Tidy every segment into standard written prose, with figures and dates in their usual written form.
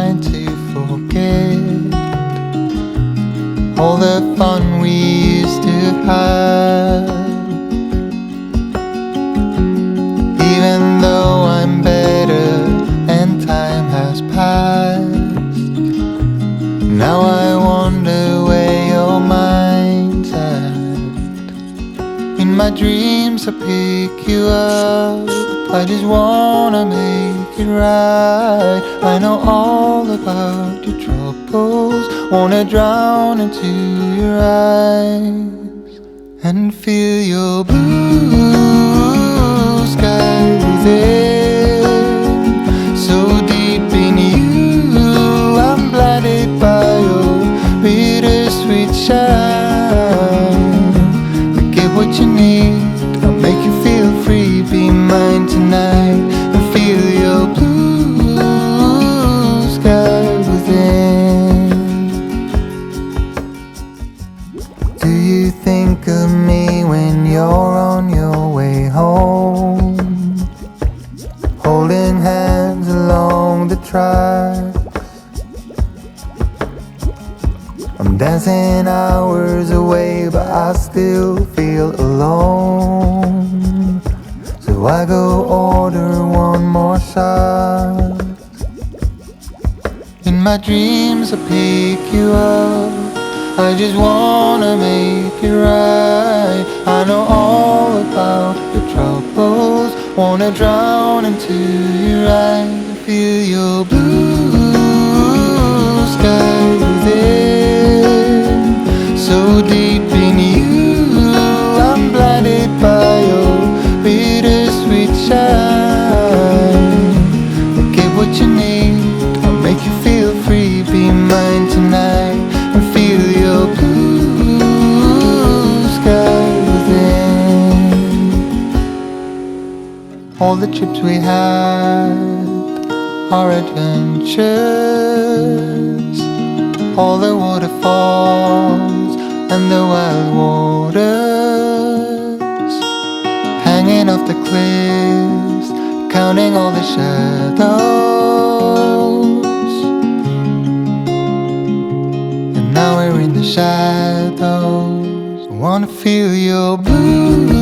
trying to forget all the fun we used to have. Even though I'm better and time has passed, now I wonder where your mind's at. In my dreams I pick you up, I just wanna make it right. I know all about your troubles, wanna drown into your eyes and feel your blue sky within. So deep in you, I'm blinded by your bittersweet shine. I get what you need, I'll make you feel free. Be mine tonight and feel your blue sky within. Do you think of me when you're on your way home, holding hands along the tracks? I'm dancing hours away, but I still feel alone. So I go order one more shot. In my dreams I pick you up, I just wanna make it right. I know all about your troubles, wanna drown into your eyes. Feel your blue sky within. So deep in you, I'm blinded by your bittersweet shine. I get what you need, I'll make you feel free. Be mine tonight and feel your blue sky within. All the trips we had, our adventures, all the waterfalls and the wild waters, hanging off the cliffs, counting all the shadows. And now we're in the shadows. I wanna feel your blue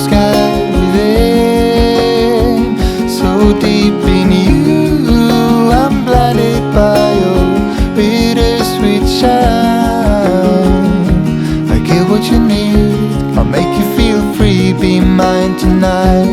sky within. So deep in you, I'm blinded by your bittersweet shine. I get what you need, I'll make you feel free. Be mine tonight